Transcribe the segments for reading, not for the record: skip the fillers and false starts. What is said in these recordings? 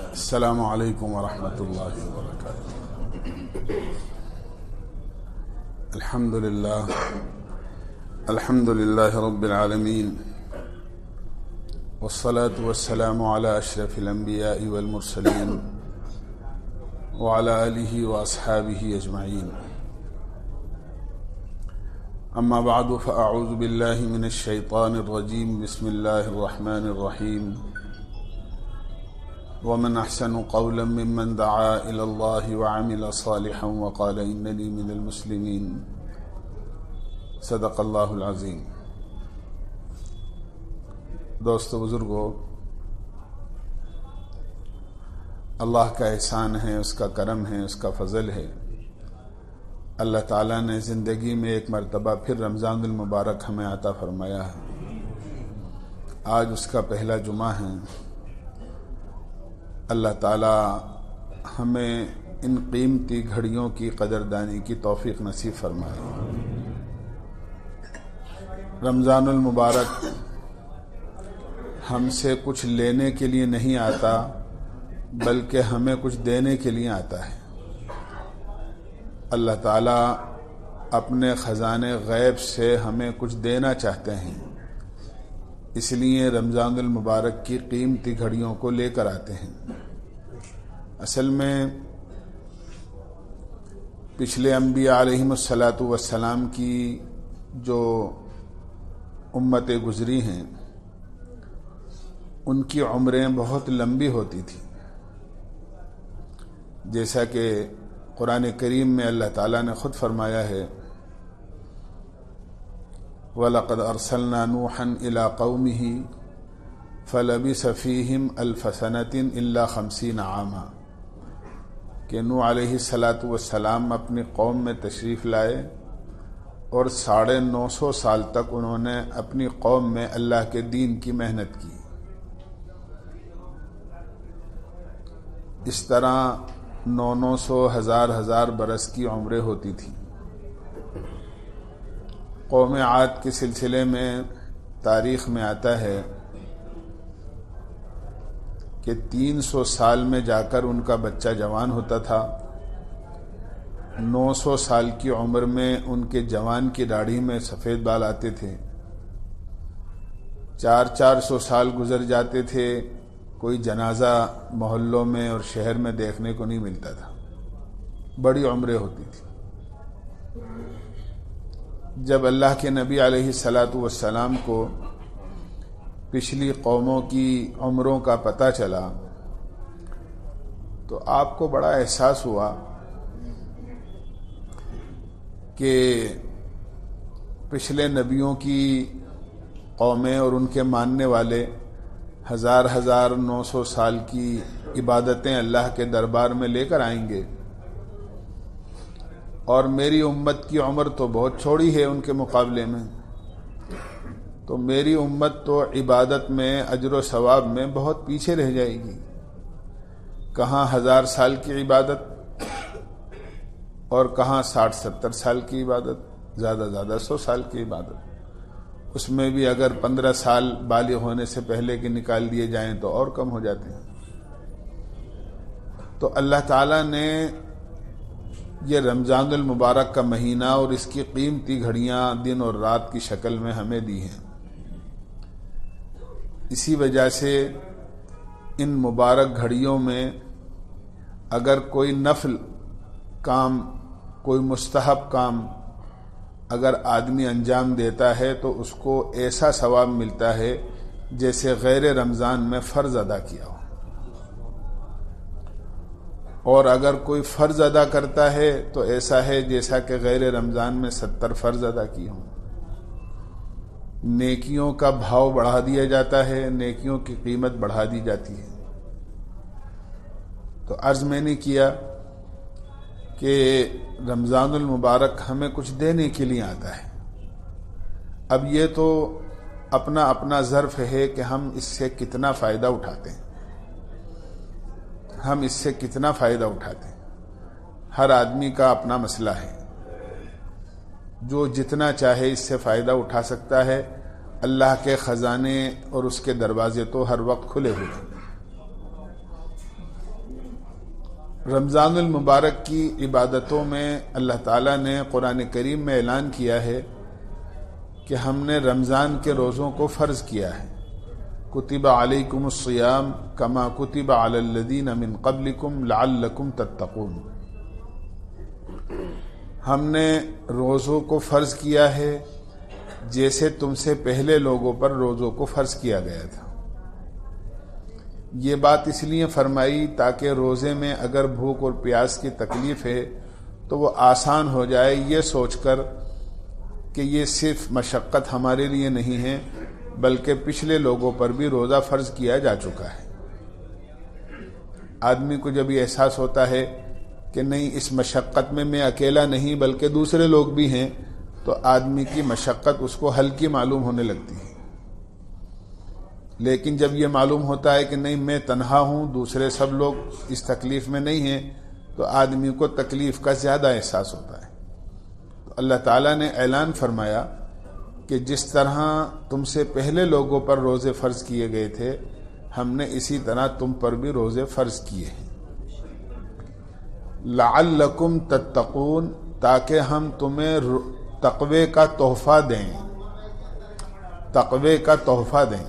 السلام علیکم ورحمۃ اللہ وبرکاتہ۔ الحمد للہ رب العالمین، والصلاة والسلام علی اشرف الانبیاء والمرسلین وعلی آلہ واصحابہ اجمعین، اما بعد فاعوذ باللہ من الشیطان الرجیم، بسم اللہ الرحمن الرحیم۔ ومن احسن قولا ممن دعا الى الله وعمل صالحا وقال انني من المسلمین، صدق اللہ العظیم۔ دوستو بزرگو، اللہ کا احسان ہے، اس کا کرم ہے، اس کا فضل ہے۔ اللہ تعالیٰ نے زندگی میں ایک مرتبہ پھر رمضان المبارک ہمیں عطا فرمایا ہے۔ آج اس کا پہلا جمعہ ہے۔ اللہ تعالیٰ ہمیں ان قیمتی گھڑیوں کی قدردانی کی توفیق نصیب فرمائے۔ رمضان المبارک ہم سے کچھ لینے کے لیے نہیں آتا، بلکہ ہمیں کچھ دینے کے لیے آتا ہے۔ اللہ تعالیٰ اپنے خزانے غیب سے ہمیں کچھ دینا چاہتے ہیں، اس لیے رمضان المبارک کی قیمتی گھڑیوں کو لے کر آتے ہیں۔ اصل میں پچھلے انبیاء علیہم السلام کی جو امتیں گزری ہیں، ان کی عمریں بہت لمبی ہوتی تھیں، جیسا کہ قرآن کریم میں اللہ تعالیٰ نے خود فرمایا ہے، وَلَقَدْ أَرْسَلْنَا نُوحًا إِلَىٰ قَوْمِهِ فَلَبِثَ فِيهِمْ أَلْفَ سَنَةٍ إِلَّا 50 عَامًا، کہ نوح علیہ السلام اپنی قوم میں تشریف لائے اور 950 سال تک انہوں نے اپنی قوم میں اللہ کے دین کی محنت کی۔ اس طرح 900 ہزار برس کی عمریں ہوتی تھیں۔ قوم عاد کے سلسلے میں تاریخ میں آتا ہے کہ 300 سال میں جا کر ان کا بچہ جوان ہوتا تھا۔ 900 سال کی عمر میں ان کے جوان کی داڑھی میں سفید بال آتے تھے۔ 400 سال گزر جاتے تھے، کوئی جنازہ محلوں میں اور شہر میں دیکھنے کو نہیں ملتا تھا، بڑی عمریں ہوتی تھی۔ جب اللہ کے نبی علیہ السلام کو پچھلی قوموں کی عمروں کا پتہ چلا تو آپ کو بڑا احساس ہوا کہ پچھلے نبیوں کی قومیں اور ان کے ماننے والے 900 سال کی عبادتیں اللہ کے دربار میں لے کر آئیں گے، اور میری امت کی عمر تو بہت چھوڑی ہے ان کے مقابلے میں، تو میری امت تو عبادت میں، اجر و ثواب میں بہت پیچھے رہ جائے گی۔ کہاں 1000 سال کی عبادت اور کہاں 60-70 سال کی عبادت، زیادہ 100 سال کی عبادت، اس میں بھی اگر 15 سال بالغ ہونے سے پہلے کے نکال دیے جائیں تو اور کم ہو جاتے ہیں۔ تو اللہ تعالیٰ نے یہ رمضان المبارک کا مہینہ اور اس کی قیمتی گھڑیاں دن اور رات کی شکل میں ہمیں دی ہیں۔ اسی وجہ سے ان مبارک گھڑیوں میں اگر کوئی نفل کام، کوئی مستحب کام اگر آدمی انجام دیتا ہے تو اس کو ایسا ثواب ملتا ہے جیسے غیر رمضان میں فرض ادا کیا ہو، اور اگر کوئی فرض ادا کرتا ہے تو ایسا ہے جیسا کہ غیر رمضان میں 70 فرض ادا کیے ہوں۔ نیکیوں کا بھاؤ بڑھا دیا جاتا ہے، نیکیوں کی قیمت بڑھا دی جاتی ہے۔ تو عرض میں نے کیا کہ رمضان المبارک ہمیں کچھ دینے کے لیے آتا ہے۔ اب یہ تو اپنا اپنا ظرف ہے کہ ہم اس سے کتنا فائدہ اٹھاتے ہیں، ہم اس سے کتنا فائدہ اٹھاتے ہیں۔ ہر آدمی کا اپنا مسئلہ ہے، جو جتنا چاہے اس سے فائدہ اٹھا سکتا ہے، اللہ کے خزانے اور اس کے دروازے تو ہر وقت کھلے ہوئے ہیں۔ رمضان المبارک کی عبادتوں میں اللہ تعالیٰ نے قرآن کریم میں اعلان کیا ہے کہ ہم نے رمضان کے روزوں کو فرض کیا ہے۔ کتب علیکم الصیام کما کتب علی الذین من قبلکم لعلکم تتقون۔ ہم نے روزوں کو فرض کیا ہے جیسے تم سے پہلے لوگوں پر روزوں کو فرض کیا گیا تھا۔ یہ بات اس لیے فرمائی تاکہ روزے میں اگر بھوک اور پیاس کی تکلیف ہے تو وہ آسان ہو جائے، یہ سوچ کر کہ یہ صرف مشقت ہمارے لیے نہیں ہے بلکہ پچھلے لوگوں پر بھی روزہ فرض کیا جا چکا ہے۔ آدمی کو جب یہ احساس ہوتا ہے کہ نہیں، اس مشقت میں اکیلا نہیں بلکہ دوسرے لوگ بھی ہیں، تو آدمی کی مشقت اس کو ہلکی معلوم ہونے لگتی ہے۔ لیکن جب یہ معلوم ہوتا ہے کہ نہیں، میں تنہا ہوں، دوسرے سب لوگ اس تکلیف میں نہیں ہیں، تو آدمی کو تکلیف کا زیادہ احساس ہوتا ہے۔ تو اللہ تعالیٰ نے اعلان فرمایا کہ جس طرح تم سے پہلے لوگوں پر روزے فرض کیے گئے تھے، ہم نے اسی طرح تم پر بھی روزے فرض کیے ہیں۔ لعلکم تتقون، تاکہ ہم تمہیں تقوی کا تحفہ دیں، تقوی کا تحفہ دیں،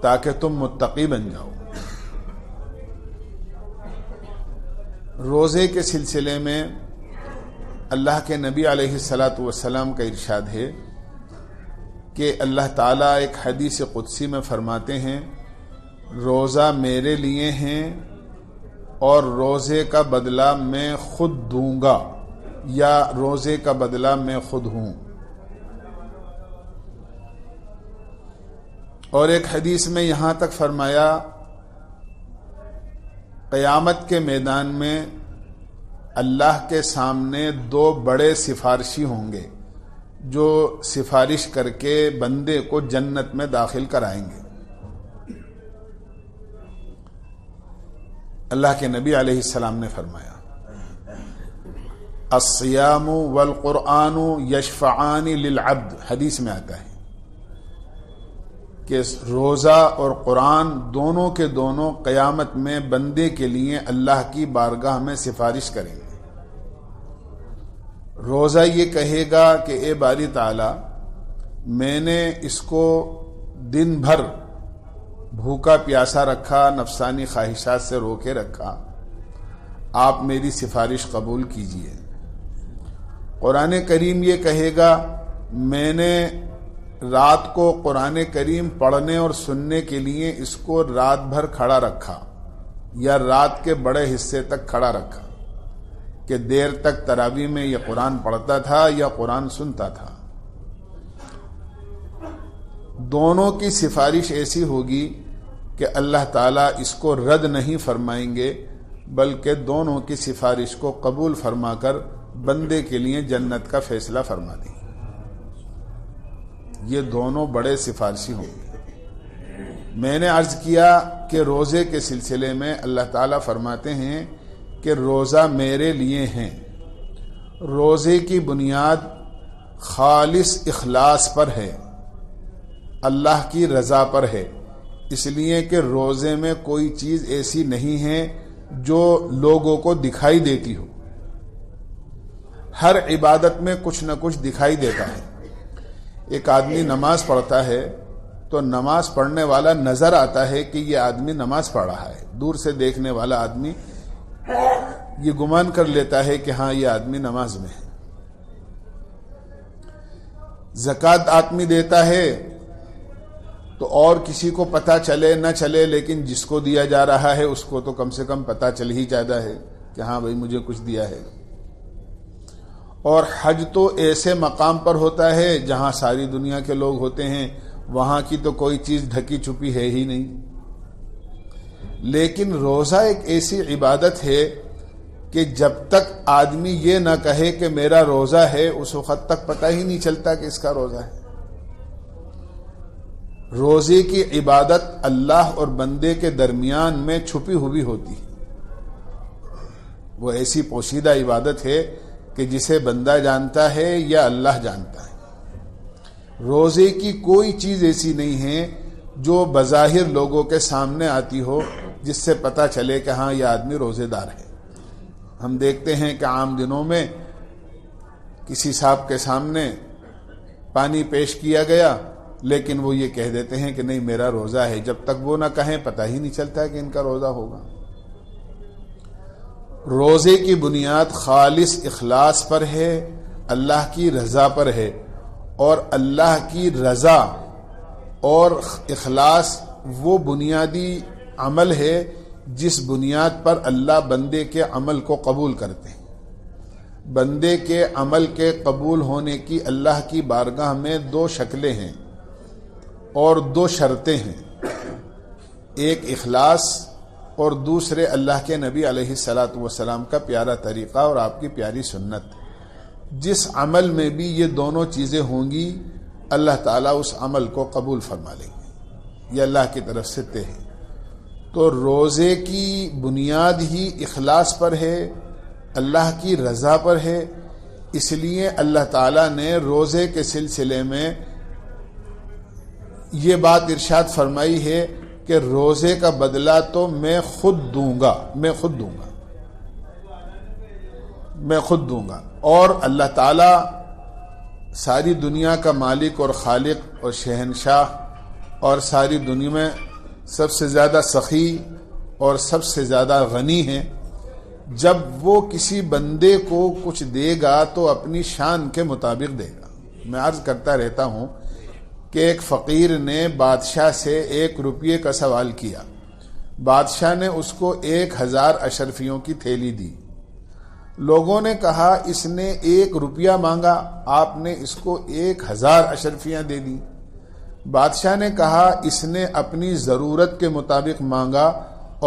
تاکہ تم متقی بن جاؤ۔ روزے کے سلسلے میں اللہ کے نبی علیہ الصلاۃ والسلام کا ارشاد ہے کہ اللہ تعالیٰ ایک حدیث قدسی میں فرماتے ہیں، روزہ میرے لیے ہیں اور روزے کا بدلہ میں خود دوں گا، یا روزے کا بدلہ میں خود ہوں۔ اور ایک حدیث میں یہاں تک فرمایا، قیامت کے میدان میں اللہ کے سامنے دو بڑے سفارشی ہوں گے جو سفارش کر کے بندے کو جنت میں داخل کرائیں گے۔ اللہ کے نبی علیہ السلام نے فرمایا، الصیام والقرآن یشفعان للعبد، حدیث میں آتا ہے کہ روزہ اور قرآن دونوں کے دونوں قیامت میں بندے کے لیے اللہ کی بارگاہ میں سفارش کریں گے۔ روزہ یہ کہے گا کہ اے باری تعالی، میں نے اس کو دن بھر بھوکا پیاسا رکھا، نفسانی خواہشات سے روکے رکھا، آپ میری سفارش قبول کیجئے۔ قرآن کریم یہ کہے گا، میں نے رات کو قرآن کریم پڑھنے اور سننے کے لیے اس کو رات بھر کھڑا رکھا، یا رات کے بڑے حصے تک کھڑا رکھا کہ دیر تک تراویح میں یہ قرآن پڑھتا تھا یا قرآن سنتا تھا۔ دونوں کی سفارش ایسی ہوگی کہ اللہ تعالیٰ اس کو رد نہیں فرمائیں گے بلکہ دونوں کی سفارش کو قبول فرما کر بندے کے لیے جنت کا فیصلہ فرما دیں۔ یہ دونوں بڑے سفارشی ہوں گے۔ میں نے عرض کیا کہ روزے کے سلسلے میں اللہ تعالیٰ فرماتے ہیں کہ روزہ میرے لیے ہیں۔ روزے کی بنیاد خالص اخلاص پر ہے، اللہ کی رضا پر ہے، اس لیے کہ روزے میں کوئی چیز ایسی نہیں ہے جو لوگوں کو دکھائی دیتی ہو۔ ہر عبادت میں کچھ نہ کچھ دکھائی دیتا ہے۔ ایک آدمی نماز پڑھتا ہے تو نماز پڑھنے والا نظر آتا ہے کہ یہ آدمی نماز پڑھ رہا ہے، دور سے دیکھنے والا آدمی یہ گمان کر لیتا ہے کہ ہاں یہ آدمی نماز میں ہے۔ زکوٰۃ آدمی دیتا ہے تو اور کسی کو پتہ چلے نہ چلے، لیکن جس کو دیا جا رہا ہے اس کو تو کم سے کم پتہ چل ہی جاتا ہے کہ ہاں بھائی مجھے کچھ دیا ہے۔ اور حج تو ایسے مقام پر ہوتا ہے جہاں ساری دنیا کے لوگ ہوتے ہیں، وہاں کی تو کوئی چیز ڈھکی چھپی ہے ہی نہیں۔ لیکن روزہ ایک ایسی عبادت ہے کہ جب تک آدمی یہ نہ کہے کہ میرا روزہ ہے، اس وقت تک پتہ ہی نہیں چلتا کہ اس کا روزہ ہے۔ روزے کی عبادت اللہ اور بندے کے درمیان میں چھپی ہوئی ہوتی ہے۔ وہ ایسی پوشیدہ عبادت ہے کہ جسے بندہ جانتا ہے یا اللہ جانتا ہے۔ روزے کی کوئی چیز ایسی نہیں ہے جو بظاہر لوگوں کے سامنے آتی ہو جس سے پتہ چلے کہ ہاں یہ آدمی روزے دار ہے۔ ہم دیکھتے ہیں کہ عام دنوں میں کسی صاحب کے سامنے پانی پیش کیا گیا، لیکن وہ یہ کہہ دیتے ہیں کہ نہیں میرا روزہ ہے، جب تک وہ نہ کہیں پتہ ہی نہیں چلتا کہ ان کا روزہ ہوگا۔ روزے کی بنیاد خالص اخلاص پر ہے، اللہ کی رضا پر ہے، اور اللہ کی رضا اور اخلاص وہ بنیادی عمل ہے جس بنیاد پر اللہ بندے کے عمل کو قبول کرتے ہیں۔ بندے کے عمل کے قبول ہونے کی اللہ کی بارگاہ میں دو شکلیں ہیں اور دو شرطیں ہیں، ایک اخلاص اور دوسرے اللہ کے نبی علیہ الصلاۃ والسلام کا پیارا طریقہ اور آپ کی پیاری سنت۔ جس عمل میں بھی یہ دونوں چیزیں ہوں گی اللہ تعالیٰ اس عمل کو قبول فرما لیں گے، یہ اللہ کی طرف سے طے ہے۔ تو روزے کی بنیاد ہی اخلاص پر ہے، اللہ کی رضا پر ہے، اس لیے اللہ تعالیٰ نے روزے کے سلسلے میں یہ بات ارشاد فرمائی ہے کہ روزے کا بدلہ تو میں خود دوں گا۔ اور اللہ تعالیٰ ساری دنیا کا مالک اور خالق اور شہنشاہ اور ساری دنیا میں سب سے زیادہ سخی اور سب سے زیادہ غنی ہے، جب وہ کسی بندے کو کچھ دے گا تو اپنی شان کے مطابق دے گا۔ میں عرض کرتا رہتا ہوں کہ ایک فقیر نے بادشاہ سے 1 روپیے کا سوال کیا، بادشاہ نے اس کو 1000 اشرفیوں کی تھیلی دی۔ لوگوں نے کہا اس نے 1 روپیہ مانگا، آپ نے اس کو 1000 اشرفیاں دے دی۔ بادشاہ نے کہا اس نے اپنی ضرورت کے مطابق مانگا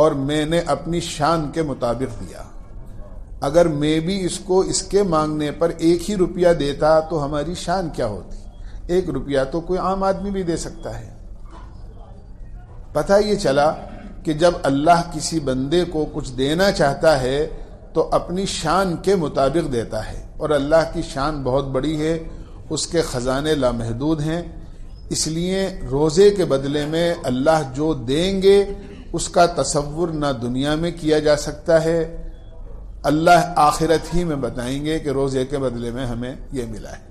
اور میں نے اپنی شان کے مطابق دیا۔ اگر میں بھی اس کو اس کے مانگنے پر 1 ہی روپیہ دیتا تو ہماری شان کیا ہوتی؟ 1 روپیہ تو کوئی عام آدمی بھی دے سکتا ہے۔ پتہ یہ چلا کہ جب اللہ کسی بندے کو کچھ دینا چاہتا ہے تو اپنی شان کے مطابق دیتا ہے، اور اللہ کی شان بہت بڑی ہے، اس کے خزانے لامحدود ہیں۔ اس لیے روزے کے بدلے میں اللہ جو دیں گے اس کا تصور نہ دنیا میں کیا جا سکتا ہے، اللہ آخرت ہی میں بتائیں گے کہ روزے کے بدلے میں ہمیں یہ ملا ہے۔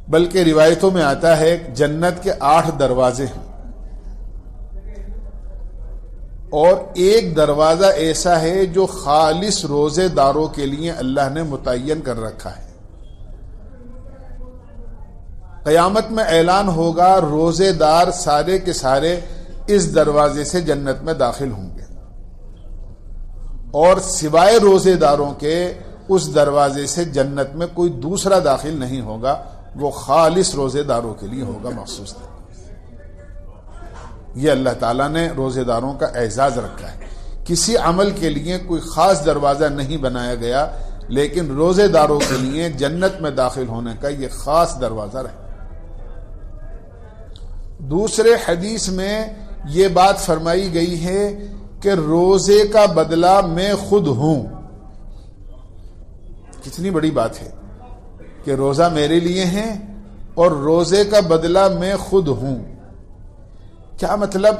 بلکہ روایتوں میں آتا ہے جنت کے 8 دروازے ہیں، اور ایک دروازہ ایسا ہے جو خالص روزے داروں کے لیے اللہ نے متعین کر رکھا ہے۔ قیامت میں اعلان ہوگا روزے دار سارے کے سارے اس دروازے سے جنت میں داخل ہوں گے، اور سوائے روزے داروں کے اس دروازے سے جنت میں کوئی دوسرا داخل نہیں ہوگا، وہ خالص روزے داروں کے لیے ہوگا مخصوص ہے۔ یہ اللہ تعالیٰ نے روزے داروں کا اعزاز رکھا ہے۔ کسی عمل کے لیے کوئی خاص دروازہ نہیں بنایا گیا، لیکن روزے داروں کے لیے جنت میں داخل ہونے کا یہ خاص دروازہ رہے۔ دوسرے حدیث میں یہ بات فرمائی گئی ہے کہ روزے کا بدلہ میں خود ہوں۔ کتنی بڑی بات ہے کہ روزہ میرے لیے ہے اور روزے کا بدلہ میں خود ہوں۔ کیا مطلب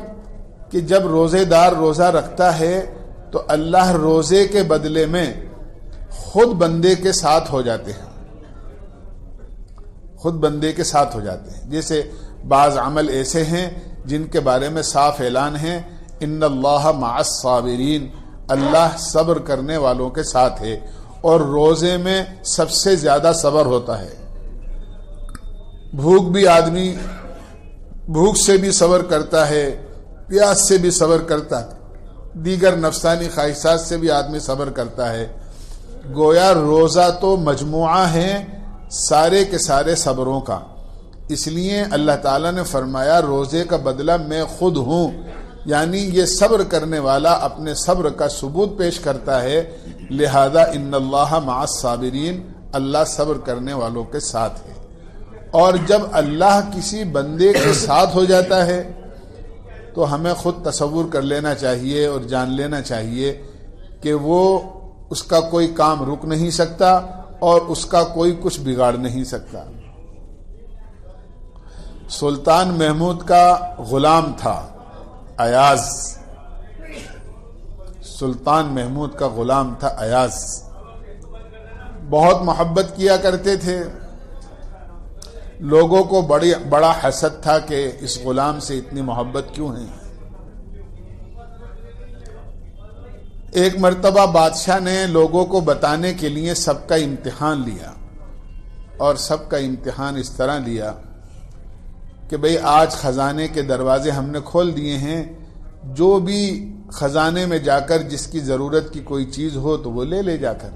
کہ جب روزے دار روزہ رکھتا ہے تو اللہ روزے کے بدلے میں خود بندے کے ساتھ ہو جاتے ہیں، خود بندے کے ساتھ ہو جاتے ہیں۔ جیسے بعض عمل ایسے ہیں جن کے بارے میں صاف اعلان ہے ان اللہ مع الصابرین، اللہ صبر کرنے والوں کے ساتھ ہے، اور روزے میں سب سے زیادہ صبر ہوتا ہے۔ بھوک سے بھی صبر کرتا ہے، پیاس سے بھی صبر کرتا ہے، دیگر نفسانی خواہشات سے بھی آدمی صبر کرتا ہے۔ گویا روزہ تو مجموعہ ہے سارے کے سارے صبروں کا، اس لیے اللہ تعالیٰ نے فرمایا روزے کا بدلہ میں خود ہوں، یعنی یہ صبر کرنے والا اپنے صبر کا ثبوت پیش کرتا ہے، لہذا ان اللہ مع الصابرین، اللہ صبر کرنے والوں کے ساتھ ہے۔ اور جب اللہ کسی بندے کے ساتھ ہو جاتا ہے تو ہمیں خود تصور کر لینا چاہیے اور جان لینا چاہیے کہ وہ اس کا کوئی کام رک نہیں سکتا، اور اس کا کوئی کچھ بگاڑ نہیں سکتا۔ سلطان محمود کا غلام تھا ایاز، سلطان محمود کا غلام تھا ایاز، بہت محبت کیا کرتے تھے، لوگوں کو بڑا حسد تھا کہ اس غلام سے اتنی محبت کیوں ہے۔ ایک مرتبہ بادشاہ نے لوگوں کو بتانے کے لیے سب کا امتحان لیا، اور سب کا امتحان اس طرح لیا کہ بھئی آج خزانے کے دروازے ہم نے کھول دیے ہیں، جو بھی خزانے میں جا کر جس کی ضرورت کی کوئی چیز ہو تو وہ لے جا کر۔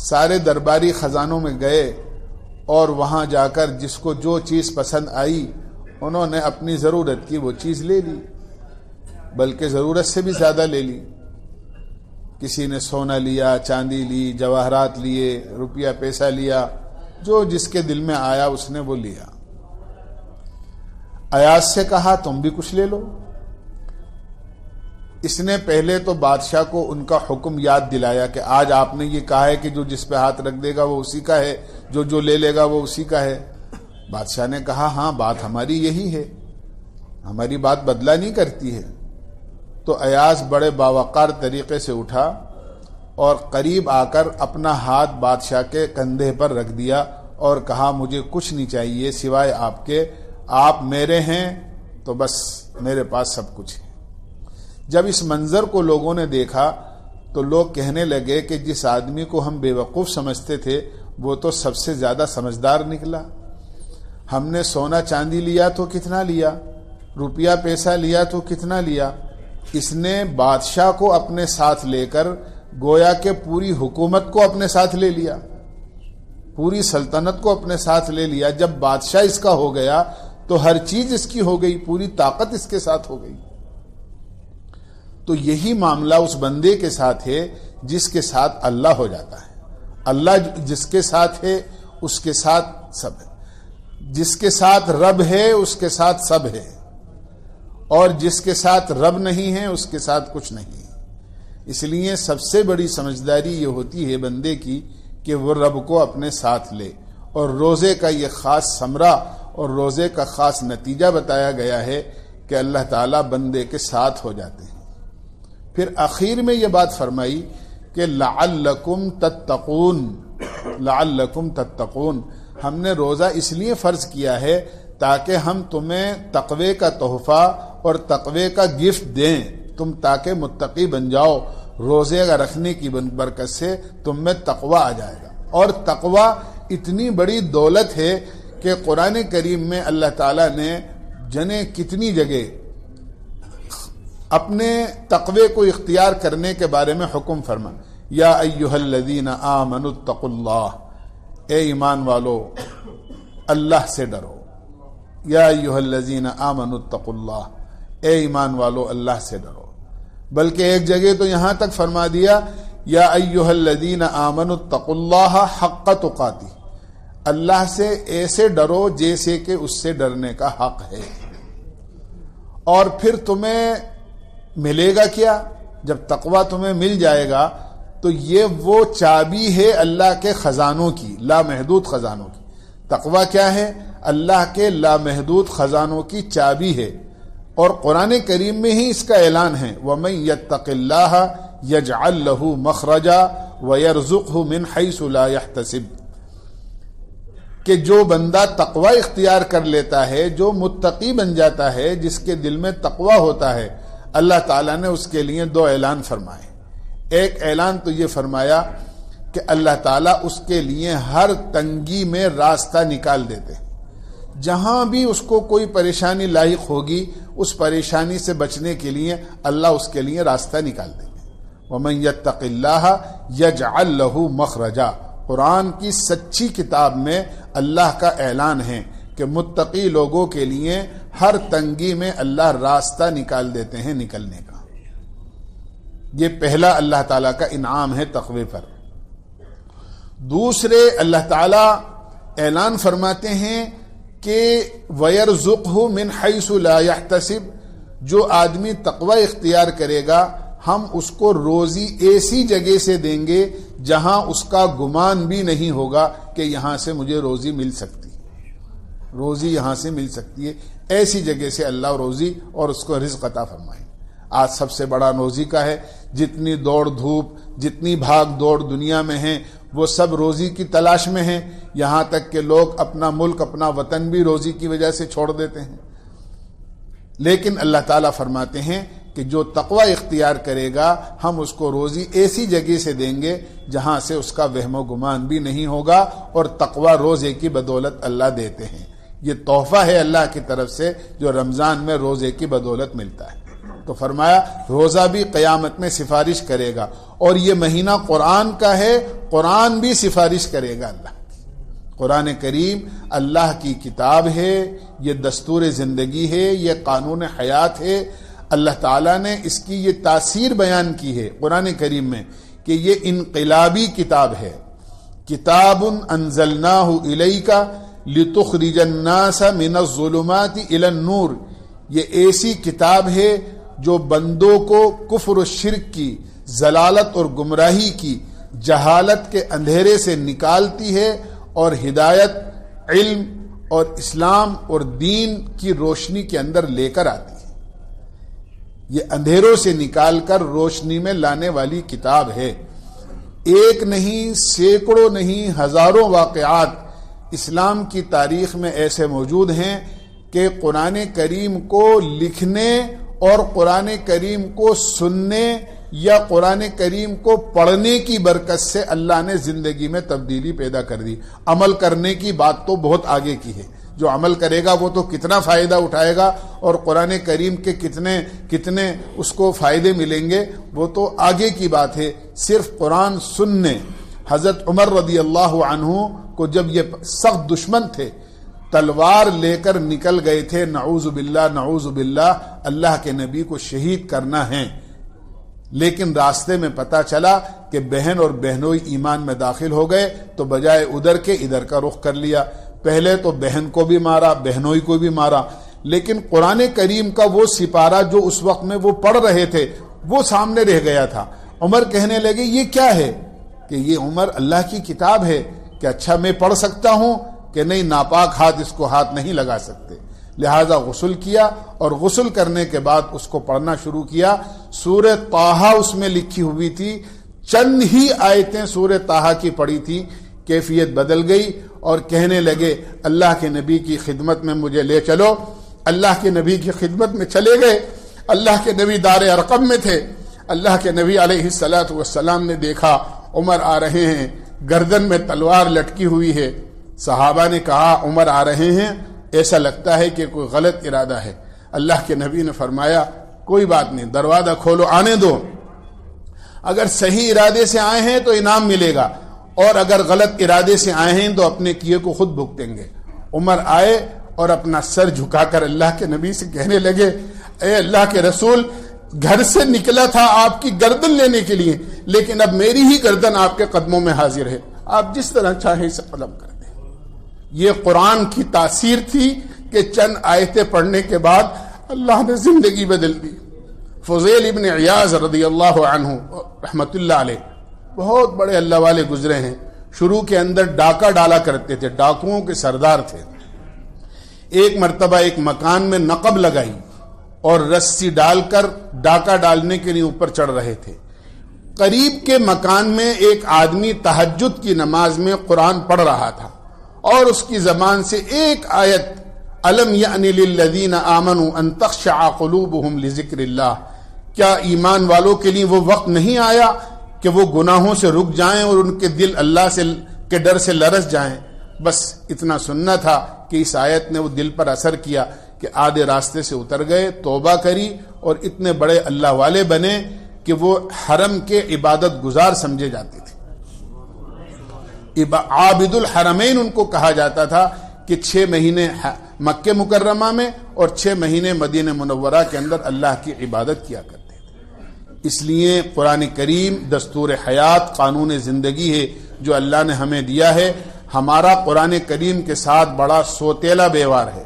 سارے درباری خزانوں میں گئے اور وہاں جا کر جس کو جو چیز پسند آئی انہوں نے اپنی ضرورت کی وہ چیز لے لی، بلکہ ضرورت سے بھی زیادہ لے لی۔ کسی نے سونا لیا، چاندی لی، جواہرات لیے، روپیہ پیسہ لیا، جو جس کے دل میں آیا اس نے وہ لیا۔ ایاز سے کہا تم بھی کچھ لے لو۔ اس نے پہلے تو بادشاہ کو ان کا حکم یاد دلایا کہ آج آپ نے یہ کہا ہے کہ جو جس پہ ہاتھ رکھ دے گا وہ اسی کا ہے، جو لے لے گا وہ اسی کا ہے۔ بادشاہ نے کہا ہاں بات ہماری یہی ہے، ہماری بات بدلا نہیں کرتی ہے۔ تو ایاز بڑے باوقار طریقے سے اٹھا اور قریب آ کر اپنا ہاتھ بادشاہ کے کندھے پر رکھ دیا اور کہا مجھے کچھ نہیں چاہیے سوائے آپ کے، آپ میرے ہیں تو بس میرے پاس سب کچھ ہے۔ جب اس منظر کو لوگوں نے دیکھا تو لوگ کہنے لگے کہ جس آدمی کو ہم بے وقوف سمجھتے تھے وہ تو سب سے زیادہ سمجھدار نکلا۔ ہم نے سونا چاندی لیا تو کتنا لیا، روپیہ پیسہ لیا تو کتنا لیا، اس نے بادشاہ کو اپنے ساتھ لے کر گویا کہ پوری حکومت کو اپنے ساتھ لے لیا، پوری سلطنت کو اپنے ساتھ لے لیا۔ جب بادشاہ اس کا ہو گیا تو ہر چیز اس کی ہو گئی، پوری طاقت اس کے ساتھ ہو گئی۔ تو یہی معاملہ اس بندے کے ساتھ ہے جس کے ساتھ اللہ ہو جاتا ہے۔ اللہ جس کے ساتھ ہے اس کے ساتھ سب ہے، جس کے ساتھ رب ہے اس کے ساتھ سب ہے، اور جس کے ساتھ رب نہیں ہے اس کے ساتھ کچھ نہیں۔ اس لیے سب سے بڑی سمجھداری یہ ہوتی ہے بندے کی کہ وہ رب کو اپنے ساتھ لے، اور روزے کا یہ خاص ثمرہ اور روزے کا خاص نتیجہ بتایا گیا ہے کہ اللہ تعالیٰ بندے کے ساتھ ہو جاتے ہیں۔ پھر آخر میں یہ بات فرمائی کہ لعلکم تتقون، لعلکم تتقون، ہم نے روزہ اس لیے فرض کیا ہے تاکہ ہم تمہیں تقوی کا تحفہ اور تقوی کا گفٹ دیں، تم تاکہ متقی بن جاؤ۔ روزے کا رکھنے کی برکت سے تم میں تقوی آ جائے گا، اور تقوی اتنی بڑی دولت ہے کہ قرآن کریم میں اللہ تعالیٰ نے جنے کتنی جگہ اپنے تقوی کو اختیار کرنے کے بارے میں حکم فرما، یا ایھا الذین آمنوا اتقوا اللہ، اے ایمان والو اللہ سے ڈرو، یا ایھا الذین آمنوا اتقوا اللہ، اے ایمان والو اللہ سے ڈرو۔ بلکہ ایک جگہ تو یہاں تک فرما دیا یا ایھا الذین آمنوا اتقوا اللہ حق تقاتہ، اللہ سے ایسے ڈرو جیسے کہ اس سے ڈرنے کا حق ہے۔ اور پھر تمہیں ملے گا کیا؟ جب تقوی تمہیں مل جائے گا تو یہ وہ چابی ہے اللہ کے خزانوں کی، لامحدود خزانوں کی۔ تقوی کیا ہے؟ اللہ کے لامحدود خزانوں کی چابی ہے، اور قرآن کریم میں ہی اس کا اعلان ہے وَمَن يَتَّقِ اللَّهَ يَجْعَل لَّهُ مَخْرَجًا وَيَرْزُقْهُ مِنْ حَيْثُ لَا يَحْتَسِبُ، کہ جو بندہ تقوی اختیار کر لیتا ہے، جو متقی بن جاتا ہے، جس کے دل میں تقوی ہوتا ہے، اللہ تعالیٰ نے اس کے لیے دو اعلان فرمائے۔ ایک اعلان تو یہ فرمایا کہ اللہ تعالیٰ اس کے لیے ہر تنگی میں راستہ نکال دیتے ہیں، جہاں بھی اس کو کوئی پریشانی لاحق ہوگی اس پریشانی سے بچنے کے لیے اللہ اس کے لیے راستہ نکال دیں گے۔ وَمَن يَتَّقِ اللَّهَ يَجْعَل لَّهُ مَخْرَجًا، قرآن کی سچی کتاب میں اللہ کا اعلان ہے کہ متقی لوگوں کے لیے ہر تنگی میں اللہ راستہ نکال دیتے ہیں نکلنے کا۔ یہ پہلا اللہ تعالیٰ کا انعام ہے تقوی پر۔ دوسرے اللہ تعالیٰ اعلان فرماتے ہیں کہ وَيَرْزُقْهُ مِنْ حَيْثُ لَا يَحْتَسِبُ، جو آدمی تقوی اختیار کرے گا ہم اس کو روزی ایسی جگہ سے دیں گے جہاں اس کا گمان بھی نہیں ہوگا کہ یہاں سے مجھے روزی مل سکتی ہے، روزی یہاں سے مل سکتی ہے، ایسی جگہ سے اللہ روزی اور اس کو رزق عطا فرمائے۔ آج سب سے بڑا روزی کا ہے، جتنی دوڑ دھوپ، جتنی بھاگ دوڑ دنیا میں ہیں، وہ سب روزی کی تلاش میں ہیں، یہاں تک کہ لوگ اپنا ملک، اپنا وطن بھی روزی کی وجہ سے چھوڑ دیتے ہیں۔ لیکن اللہ تعالیٰ فرماتے ہیں کہ جو تقوی اختیار کرے گا ہم اس کو روزی ایسی جگہ سے دیں گے جہاں سے اس کا وہم و گمان بھی نہیں ہوگا، اور تقوی روزے کی بدولت اللہ دیتے ہیں۔ یہ تحفہ ہے اللہ کی طرف سے جو رمضان میں روزے کی بدولت ملتا ہے۔ تو فرمایا روزہ بھی قیامت میں سفارش کرے گا، اور یہ مہینہ قرآن کا ہے، قرآن بھی سفارش کرے گا اللہ کی۔ قرآن کریم اللہ کی کتاب ہے، یہ دستور زندگی ہے، یہ قانون حیات ہے۔ اللہ تعالیٰ نے اس کی یہ تاثیر بیان کی ہے قرآن کریم میں کہ یہ انقلابی کتاب ہے۔ کتاب انزلناہ الیک لتخرج الناس من الظلمات الی النور، یہ ایسی کتاب ہے جو بندوں کو کفر و شرک کی، ضلالت اور گمراہی کی، جہالت کے اندھیرے سے نکالتی ہے اور ہدایت، علم اور اسلام اور دین کی روشنی کے اندر لے کر آتی ہے۔ یہ اندھیروں سے نکال کر روشنی میں لانے والی کتاب ہے۔ ایک نہیں، سینکڑوں نہیں، ہزاروں واقعات اسلام کی تاریخ میں ایسے موجود ہیں کہ قرآن کریم کو لکھنے اور قرآن کریم کو سننے یا قرآن کریم کو پڑھنے کی برکت سے اللہ نے زندگی میں تبدیلی پیدا کر دی۔ عمل کرنے کی بات تو بہت آگے کی ہے، جو عمل کرے گا وہ تو کتنا فائدہ اٹھائے گا اور قرآن کریم کے کتنے اس کو فائدے ملیں گے وہ تو آگے کی بات ہے۔ صرف قرآن سننے، حضرت عمر رضی اللہ عنہ کو جب یہ سخت دشمن تھے، تلوار لے کر نکل گئے تھے، نعوذ باللہ اللہ کے نبی کو شہید کرنا ہے، لیکن راستے میں پتا چلا کہ بہن اور بہنوئی ایمان میں داخل ہو گئے تو بجائے ادھر کے ادھر کا رخ کر لیا۔ پہلے تو بہن کو بھی مارا، بہنوئی کو بھی مارا، لیکن قرآن کریم کا وہ سپارہ جو اس وقت میں وہ پڑھ رہے تھے وہ سامنے رہ گیا تھا۔ عمر کہنے لگے یہ کیا ہے؟ کہ یہ عمر اللہ کی کتاب ہے۔ کہ اچھا میں پڑھ سکتا ہوں؟ کہ نہیں، ناپاک ہاتھ اس کو ہاتھ نہیں لگا سکتے۔ لہذا غسل کیا اور غسل کرنے کے بعد اس کو پڑھنا شروع کیا۔ سورہ طٰہٰ اس میں لکھی ہوئی تھی، چند ہی آیتیں سورہ طٰہٰ کی پڑھی تھی، کیفیت بدل گئی اور کہنے لگے اللہ کے نبی کی خدمت میں مجھے لے چلو۔ اللہ کے نبی کی خدمت میں چلے گئے۔ اللہ کے نبی دار ارقم میں تھے۔ اللہ کے نبی علیہ الصلاۃ والسلام نے دیکھا عمر آ رہے ہیں، گردن میں تلوار لٹکی ہوئی ہے۔ صحابہ نے کہا عمر آ رہے ہیں، ایسا لگتا ہے کہ کوئی غلط ارادہ ہے۔ اللہ کے نبی نے فرمایا کوئی بات نہیں، دروازہ کھولو، آنے دو۔ اگر صحیح ارادے سے آئے ہیں تو انعام ملے گا، اور اگر غلط ارادے سے آئے ہیں تو اپنے کیے کو خود بھگتیں گے۔ عمر آئے اور اپنا سر جھکا کر اللہ کے نبی سے کہنے لگے اے اللہ کے رسول، گھر سے نکلا تھا آپ کی گردن لینے کے لیے، لیکن اب میری ہی گردن آپ کے قدموں میں حاضر ہے، آپ جس طرح چاہیں اسے قلم کر دیں۔ یہ قرآن کی تاثیر تھی کہ چند آیتیں پڑھنے کے بعد اللہ نے زندگی بدل دی۔ فضیل ابن عیاض رضی اللہ عنہ رحمت اللہ علیہ بہت بڑے اللہ والے گزرے ہیں۔ شروع کے اندر ڈاکہ ڈالا کرتے تھے، ڈاکوؤں کے سردار تھے۔ ایک مرتبہ ایک مکان میں نقب لگائی اور رسی ڈال کر ڈاکہ ڈالنے کے لیے اوپر چڑھ رہے تھے۔ قریب کے مکان میں ایک آدمی تہجد کی نماز میں قرآن پڑھ رہا تھا اور اس کی زبان سے ایک آیت الم یأن للذین آمنوا ان تخشع قلوبہم لذکر اللہ، کیا ایمان والوں کے لیے وہ وقت نہیں آیا کہ وہ گناہوں سے رک جائیں اور ان کے دل اللہ سے کے ڈر سے لرز جائیں؟ بس اتنا سننا تھا کہ اس آیت نے وہ دل پر اثر کیا کہ آدھے راستے سے اتر گئے، توبہ کری اور اتنے بڑے اللہ والے بنے کہ وہ حرم کے عبادت گزار سمجھے جاتے تھے۔ عابد الحرمین ان کو کہا جاتا تھا کہ 6 مہینے مکہ مکرمہ میں اور 6 مہینے مدینہ منورہ کے اندر اللہ کی عبادت کیا کرتے تھے۔ اس لیے قرآن کریم دستور حیات، قانون زندگی ہے جو اللہ نے ہمیں دیا ہے۔ ہمارا قرآن کریم کے ساتھ بڑا سوتیلا بیوار ہے۔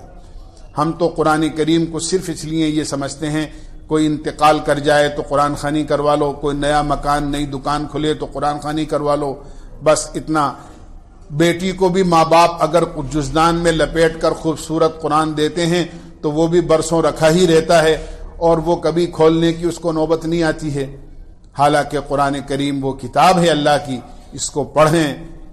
ہم تو قرآن کریم کو صرف اس لیے یہ سمجھتے ہیں کوئی انتقال کر جائے تو قرآن خوانی کروا لو، کوئی نیا مکان نئی دکان کھلے تو قرآن خوانی کروا لو، بس اتنا۔ بیٹی کو بھی ماں باپ اگر جزدان میں لپیٹ کر خوبصورت قرآن دیتے ہیں تو وہ بھی برسوں رکھا ہی رہتا ہے اور وہ کبھی کھولنے کی اس کو نوبت نہیں آتی ہے، حالانکہ قرآن کریم وہ کتاب ہے اللہ کی، اس کو پڑھیں،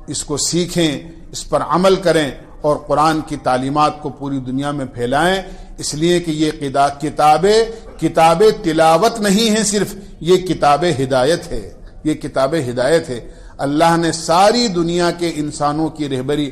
اس کو سیکھیں، اس پر عمل کریں اور قرآن کی تعلیمات کو پوری دنیا میں پھیلائیں، اس لیے کہ یہ کتاب تلاوت نہیں ہے، صرف یہ کتاب ہدایت ہے، یہ کتاب ہدایت ہے۔ اللہ نے ساری دنیا کے انسانوں کی رہبری،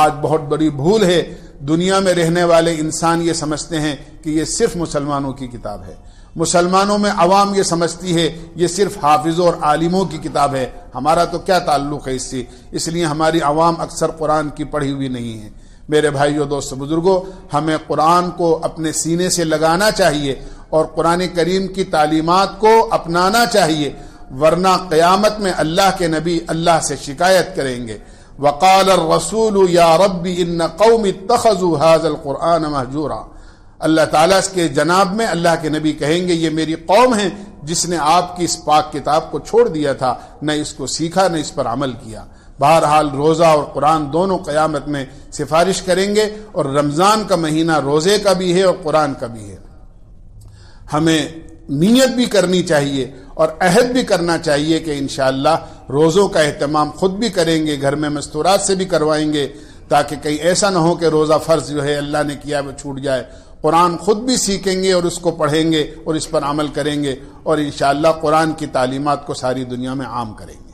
آج بہت بڑی بھول ہے، دنیا میں رہنے والے انسان یہ سمجھتے ہیں کہ یہ صرف مسلمانوں کی کتاب ہے، مسلمانوں میں عوام یہ سمجھتی ہے یہ صرف حافظوں اور عالموں کی کتاب ہے، ہمارا تو کیا تعلق ہے اس سے، اس لیے ہماری عوام اکثر قرآن کی پڑھی ہوئی نہیں ہے۔ میرے بھائیو، دوستو، بزرگوں، ہمیں قرآن کو اپنے سینے سے لگانا چاہیے اور قرآن کریم کی تعلیمات کو اپنانا چاہیے، ورنہ قیامت میں اللہ کے نبی اللہ سے شکایت کریں گے۔ وقال الرسول یا رب ان قوم اتخذوا هذا القرآن مہجورا، اللہ تعالیٰ کے جناب میں اللہ کے نبی کہیں گے یہ میری قوم ہے جس نے آپ کی اس پاک کتاب کو چھوڑ دیا تھا، نہ اس کو سیکھا نہ اس پر عمل کیا۔ بہرحال روزہ اور قرآن دونوں قیامت میں سفارش کریں گے، اور رمضان کا مہینہ روزے کا بھی ہے اور قرآن کا بھی ہے۔ ہمیں نیت بھی کرنی چاہیے اور عہد بھی کرنا چاہیے کہ انشاءاللہ روزوں کا اہتمام خود بھی کریں گے، گھر میں مستورات سے بھی کروائیں گے، تاکہ کہیں ایسا نہ ہو کہ روزہ فرض جو ہے اللہ نے کیا وہ چھوٹ جائے۔ قرآن خود بھی سیکھیں گے اور اس کو پڑھیں گے اور اس پر عمل کریں گے، اور انشاءاللہ قرآن کی تعلیمات کو ساری دنیا میں عام کریں گے۔